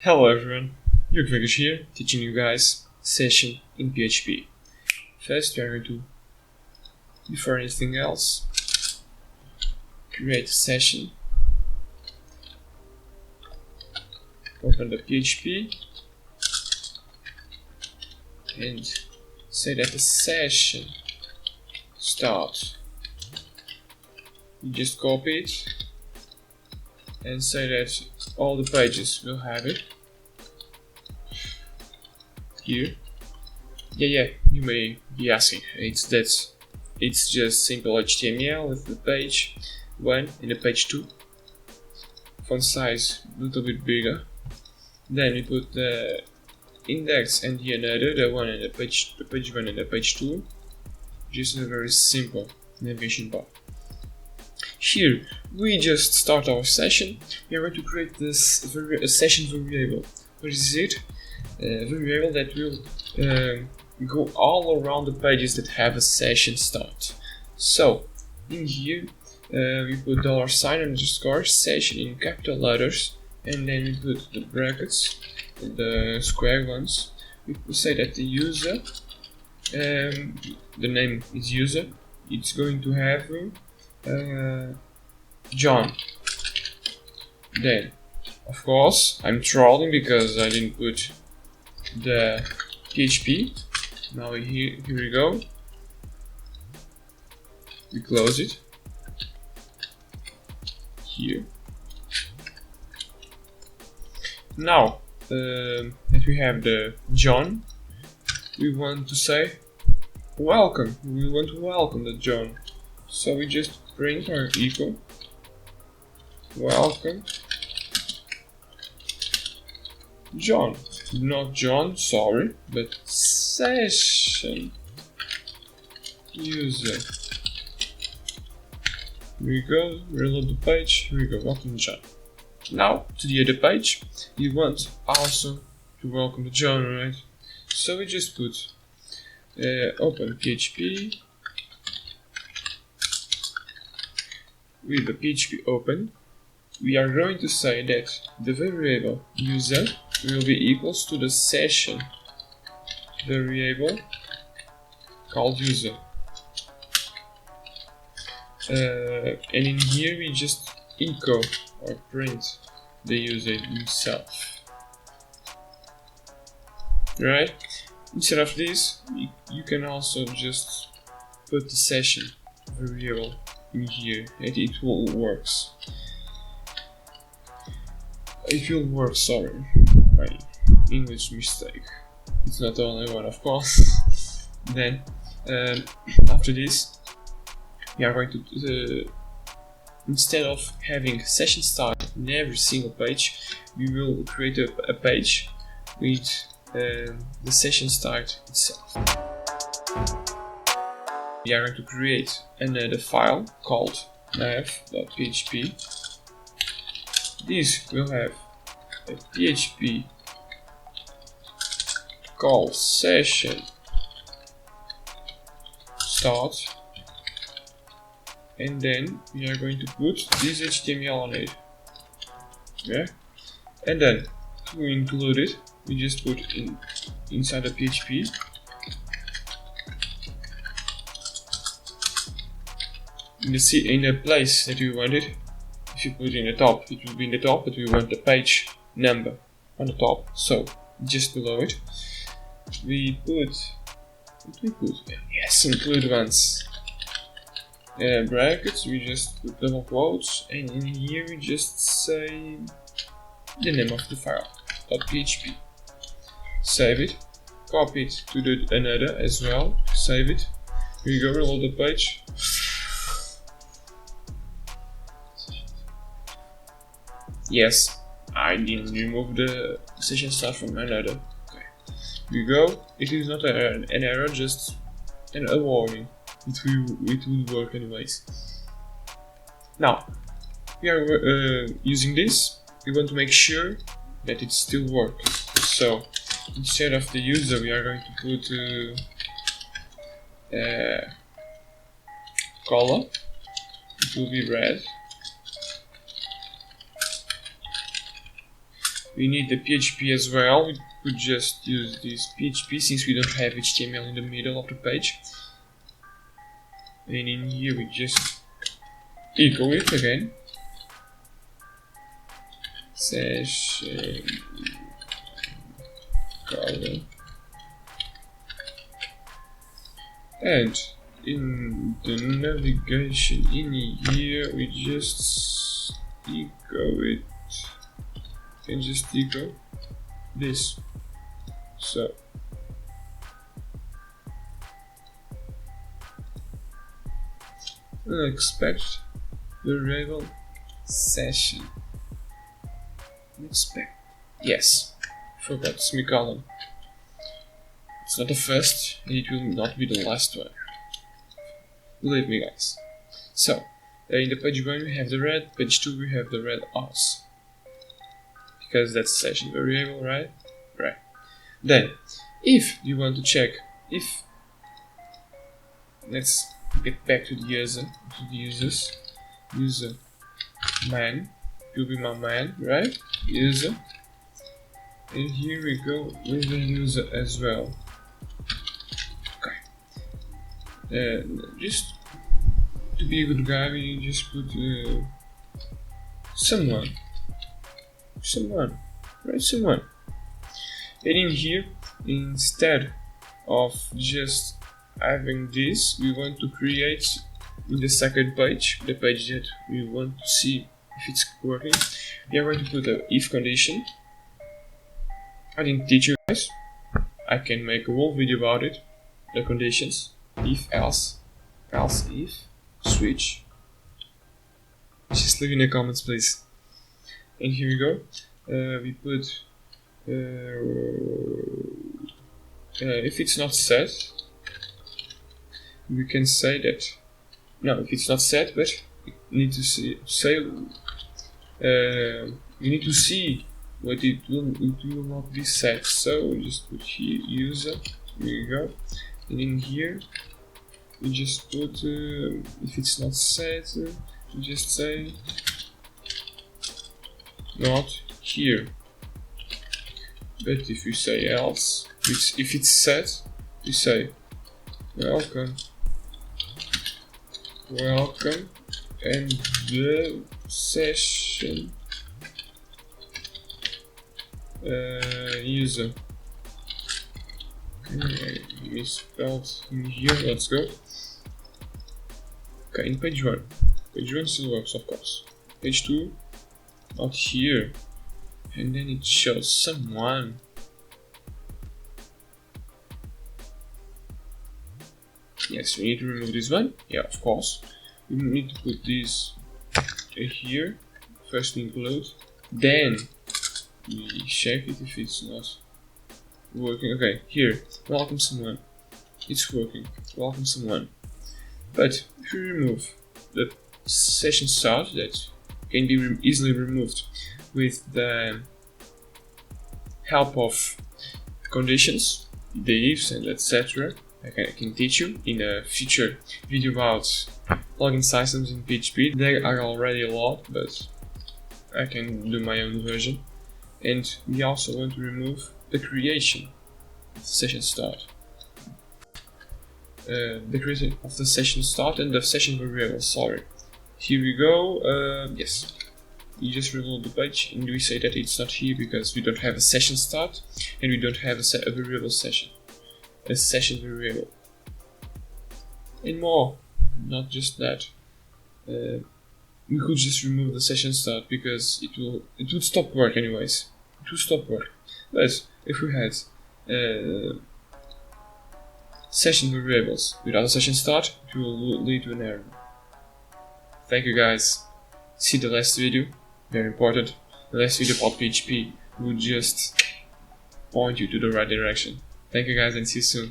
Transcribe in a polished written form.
Hello everyone, Diogo Veigas here, teaching you guys session in PHP. First we are going to, before anything else, create a session, open the PHP and say that the session start. You just copy it and say that all the pages will have it here. Yeah, you may be asking, it's just simple HTML with the page 1 and the page 2, font size a little bit bigger. Then we put the index and the another, the one and the page 1 and the page 2, just a very simple navigation bar. Here we just start our session. We are going to create this a session variable. What is it? A variable that will go all around the pages that have a session start. So in here we put $_ session in capital letters, and then we put the brackets, the square ones. We say that the user, the name is user. It's going to have John. Then, of course, I'm trolling because I didn't put the PHP. Now here we go. We close it. Here. Now that we have the John, we want to say welcome. We want to welcome the John. So we just print our equal welcome John, not John, sorry, but session user. Here we go, reload the page, here we go, welcome John. Now to the other page, you want also to welcome the John, right? So we just put open PHP with the PHP open. We are going to say that the variable user will be equals to the session variable called user. And in here we just echo or print the user himself. Right? Instead of this, you can also just put the session variable in here and it will work. Sorry, my English mistake. It's not the only one, of course. Then, after this, we are going to, instead of having session start in every single page, we will create a page with the session start itself. We are going to create another file called nav.php. This will have a PHP call session start, and then we are going to put this HTML on it. Yeah, and then to include it, we just put inside the PHP in the place that we want it. If you put it in the top, it will be in the top, but we want the page number on the top, so just below it we put yes, include ones, brackets, we just put double quotes, and in here we just say the name of the file, .php. Save it, copy it to the another as well, save it, here you go, reload the page. Yes, I didn't remove the session start from another. Okay, here we go. It is not an error, just a warning. It will work anyways. Now, we are using this. We want to make sure that it still works. So, instead of the user, we are going to put color. It will be red. we need the PHP as well. We could just use this PHP since we don't have HTML in the middle of the page. And in here we just echo it again. Session color. And in the navigation in here we just echo it and just echo this. So we'll expect variable session. Expect. Yes, forgot semicolon. It's not the first, and it will not be the last one. Believe me, guys. So, in the page 1 we have the red, page 2 we have the red also. Because that's session variable, right? Right. Then, if you want to check if, let's get back to the user, user man, will be my man, right? User. And here we go with the user as well. Okay. Just to be a good guy, we just put someone, right? Someone. And in here, instead of just having this, we want to create in the second page, the page that we want to see if it's working. We are going to put an if condition. I didn't teach you guys. I can make a whole video about it. The conditions. If else if, switch. Just leave in the comments, please. And here we go. We put if it's not set, we can say that. No, if it's not set, but we need to say we need to see what it will not be set. So we just put here user. Here you go. And in here we just put if it's not set, we just say not here. But if you say else, if it's set, we say welcome, and the session user. Okay, misspelled in here. Let's go. Okay, in page 1. Page 1 still works, of course. Page 2, not here. And then it shows someone. Yes, we need to remove this one. Yeah, of course. We need to put this here. First we include. Then we check it if it's not working. Okay, here. Welcome someone. It's working. Welcome someone. But if you remove the session start, that can be easily removed with the help of conditions, the ifs and etc. I can teach you in a future video about plugin systems in PHP. There are already a lot, but I can do my own version. And we also want to remove the creation of the session start. The creation of the session start and the session variable, sorry. Here we go, yes. You just reload the page and we say that it's not here because we don't have a session start and we don't have a variable session. A session variable. And more, not just that. We could just remove the session start because it would stop work anyways. It would stop work. But if we had session variables without a session start, it will lead to an error. Thank you guys. See the last video. Very important. The last video about PHP would just point you to the right direction. Thank you guys and see you soon.